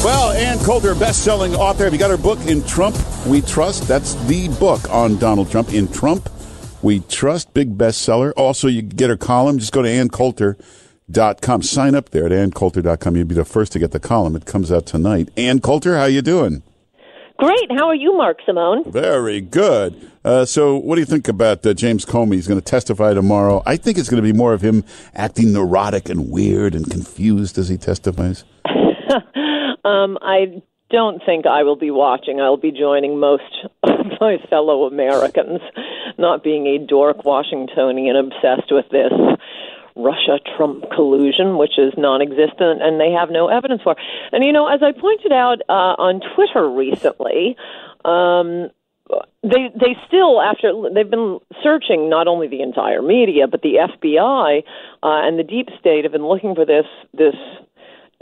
Well, Ann Coulter, best-selling author. Have you got her book, In Trump We Trust? That's the book on Donald Trump. In Trump We Trust, big bestseller. Also, you can get her column. Just go to AnnCoulter.com. Sign up there at AnnCoulter.com. You'll be the first to get the column. It comes out tonight. Ann Coulter, how you doing? Great. How are you, Mark Simone? Very good. So what do you think about James Comey? He's going to testify tomorrow. I think it's going to be more of him acting neurotic and weird and confused as he testifies. I don't think I will be watching. I'll be joining most of my fellow Americans, not being a dork Washingtonian obsessed with this Russia-Trump collusion, which is non-existent and they have no evidence for. And, you know, as I pointed out on Twitter recently, they still, after they've been searching not only the entire media, but the FBI and the deep state have been looking for this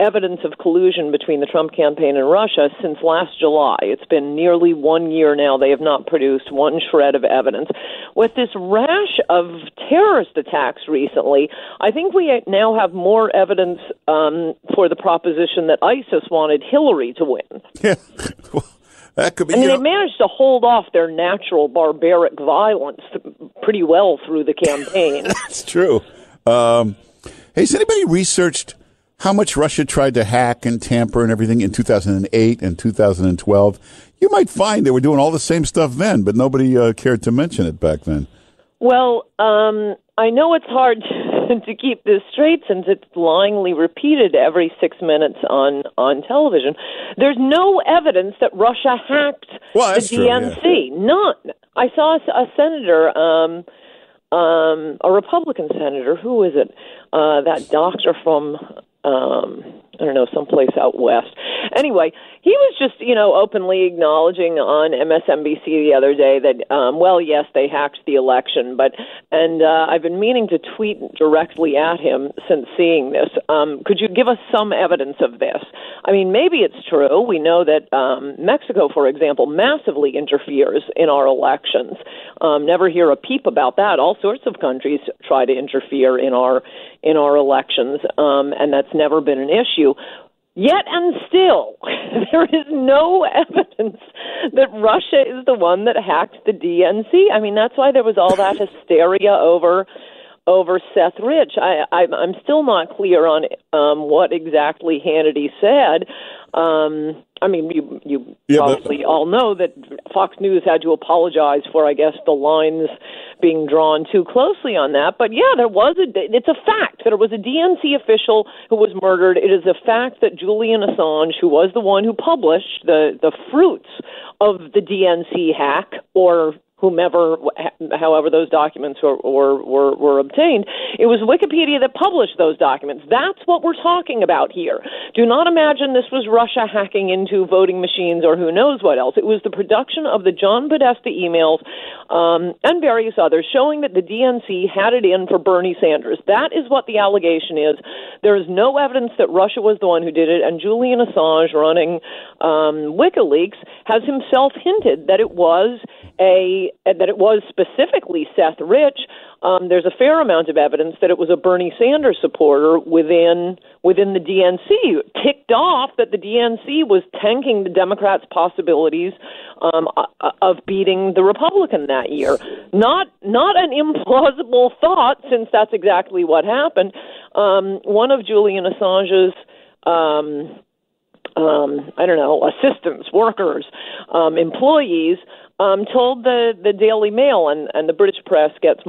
evidence of collusion between the Trump campaign and Russia since last July. It's been nearly 1 year now. They have not produced one shred of evidence. With this rash of terrorist attacks recently, I think we now have more evidence for the proposition that ISIS wanted Hillary to win. Yeah, well, that could be. I mean, they managed to hold off their natural barbaric violence pretty well through the campaign. That's true. Hey, has anybody researched how much Russia tried to hack and tamper and everything in 2008 and 2012? You might find they were doing all the same stuff then, but nobody cared to mention it back then. Well, I know it's hard to keep this straight since it's blindly repeated every 6 minutes on television. There's no evidence that Russia hacked the DNC. True, yeah. None. I saw a senator, a Republican senator, who is it? That doctor from I don't know, someplace out west. Anyway, he was just, openly acknowledging on MSNBC the other day that, well, yes, they hacked the election, and I've been meaning to tweet directly at him since seeing this. Could you give us some evidence of this? I mean, maybe it's true. We know that Mexico, for example, massively interferes in our elections. Never hear a peep about that. All sorts of countries try to interfere in our elections, and that's never been an issue. Yet and still, there is no evidence that Russia is the one that hacked the DNC. I mean, that's why there was all that hysteria over Seth Rich. I'm still not clear on what exactly Hannity said. I mean, you probably all know that Fox News had to apologize for, I guess, the lines being drawn too closely on that. But yeah, it's a fact that it was a DNC official who was murdered. It is a fact that Julian Assange, who was the one who published the fruits of the DNC hack, or however those documents were obtained, it was Wikipedia that published those documents. That's what we're talking about here. Do not imagine this was Russia hacking into voting machines or who knows what else. It was the production of the John Podesta emails and various others showing that the DNC had it in for Bernie Sanders. That is what the allegation is. There is no evidence that Russia was the one who did it, and Julian Assange, running WikiLeaks, has himself hinted that it was specifically Seth Rich. There's a fair amount of evidence that it was a Bernie Sanders supporter within the DNC, ticked off that the DNC was tanking the Democrats' possibilities of beating the Republican that year. Not an implausible thought, since that's exactly what happened. One of Julian Assange's assistants, workers, employees, told the Daily Mail, and the British press prints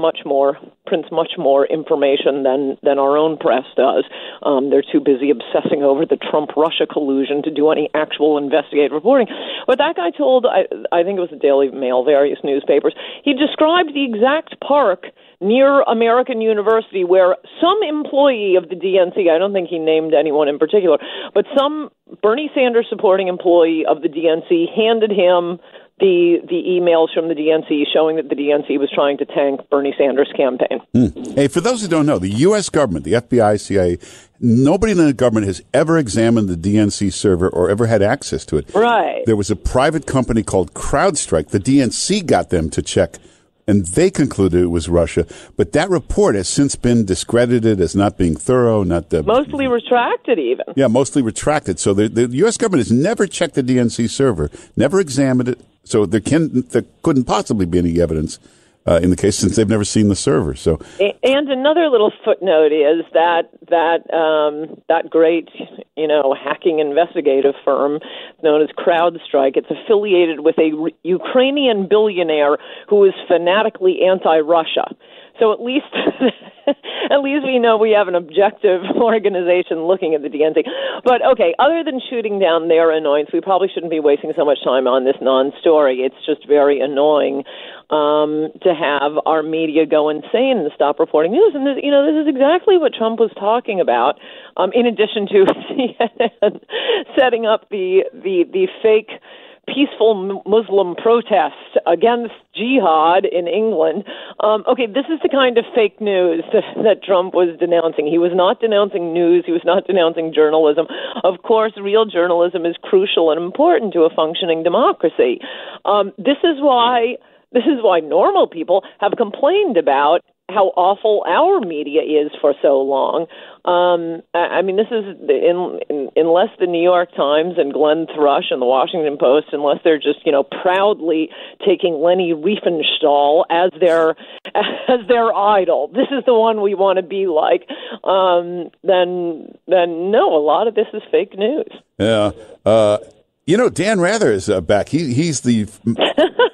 much more information than our own press does. They're too busy obsessing over the Trump-Russia collusion to do any actual investigative reporting. But that guy told, I think it was the Daily Mail, various newspapers, he described the exact park near American University where some employee of the DNC, I don't think he named anyone in particular, but some Bernie Sanders supporting employee of the DNC handed him the emails from the DNC showing that the DNC was trying to tank Bernie Sanders' campaign. Hey, for those who don't know, the U.S. government, the FBI, CIA, nobody in the government has ever examined the DNC server or ever had access to it. Right. There was a private company called CrowdStrike. The DNC got them to check and they concluded it was Russia. But that report has since been discredited as not being thorough, mostly retracted even. Yeah, mostly retracted. So the U.S. government has never checked the DNC server, never examined it. So there couldn't possibly be any evidence in the case since they've never seen the server. So, and another little footnote is that great, hacking investigative firm known as CrowdStrike. It's affiliated with a Ukrainian billionaire who is fanatically anti-Russia. So at least we know we have an objective organization looking at the DNC. But okay, other than shooting down their annoyance, we probably shouldn't be wasting so much time on this non-story. It's just very annoying to have our media go insane and stop reporting news. And this is exactly what Trump was talking about. In addition to CNN setting up the fake peaceful Muslim protest against jihad in England. Okay, this is the kind of fake news that Trump was denouncing. He was not denouncing news. He was not denouncing journalism. Of course, real journalism is crucial and important to a functioning democracy. This is why normal people have complained about how awful our media is for so long. I mean, this is unless the New York Times and Glenn Thrush and the Washington Post, unless they're just proudly taking Leni Riefenstahl as their idol. This is the one we want to be like. Then no, a lot of this is fake news. Yeah. Dan Rather is back. He's the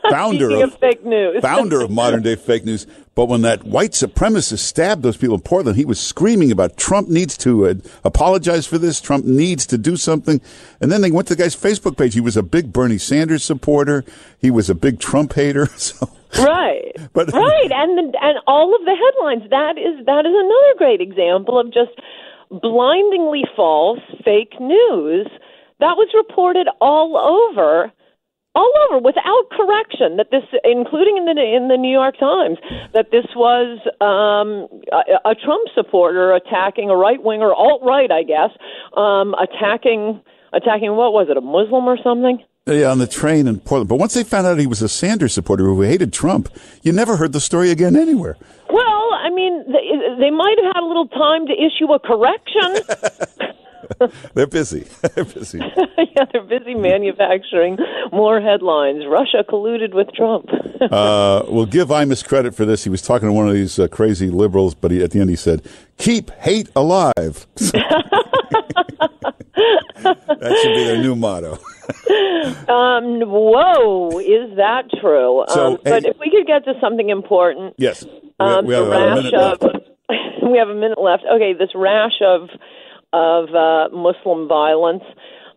founder of fake news. Founder of modern day fake news. But when that white supremacist stabbed those people in Portland, he was screaming about Trump needs to apologize for this. Trump needs to do something. And then they went to the guy's Facebook page. He was a big Bernie Sanders supporter. He was a big Trump hater. So. Right. Right. And all of the headlines. That is another great example of just blindingly false fake news that was reported all over without correction, that this, including in the New York Times, that this was a Trump supporter attacking a right-winger, alt-right, I guess, attacking what was it, a Muslim or something? Yeah, on the train in Portland. But once they found out he was a Sanders supporter who hated Trump, you never heard the story again anywhere. Well, I mean, they might have had a little time to issue a correction. They're busy. Yeah, they're busy manufacturing more headlines. Russia colluded with Trump. We'll give Imus credit for this. He was talking to one of these crazy liberals, but at the end he said, "Keep hate alive." That should be their new motto. Whoa, is that true? But if we could get to something important. Yes. We have a minute left. We have a minute left. Okay, this rash of Muslim violence.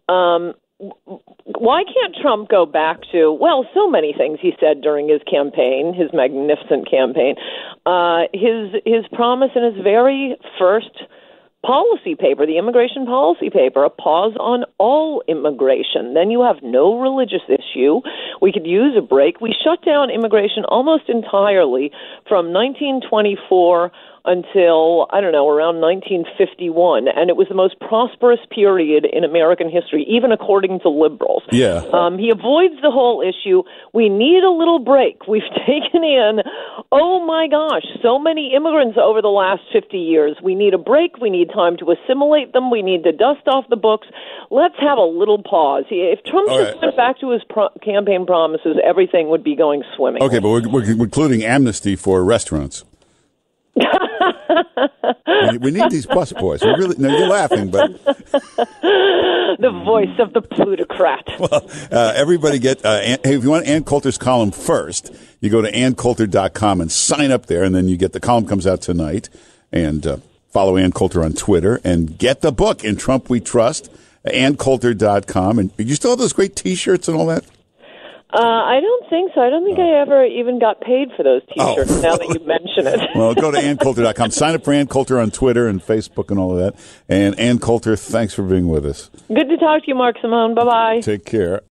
Why can't Trump go back to, so many things he said during his campaign, his magnificent campaign, his promise in his very first policy paper, the immigration policy paper, a pause on all immigration. Then you have no religious issue. We could use a break. We shut down immigration almost entirely from 1924 until, around 1951. And it was the most prosperous period in American history, even according to liberals. Yeah. He avoids the whole issue. We need a little break. We've taken in, oh my gosh, so many immigrants over the last 50 years. We need a break. We need time to assimilate them. We need to dust off the books. Let's have a little pause. If Trump just went back to his campaign promises, everything would be going swimming. Okay, but we're including amnesty for restaurants. We need these bus boys. You're laughing, but the voice of the plutocrat. Well, everybody get. Hey, if you want Ann Coulter's column first, you go to AnnCoulter.com and sign up there, and then you get the column comes out tonight. And follow Ann Coulter on Twitter and get the book In Trump We Trust. AnnCoulter.com. And you still have those great T-shirts and all that? I don't think so. I don't think I ever even got paid for those T-shirts now that you mention it. Well, go to AnnCoulter.com. Sign up for Ann Coulter on Twitter and Facebook and all of that. And Ann Coulter, thanks for being with us. Good to talk to you, Mark Simone. Bye-bye. Take care.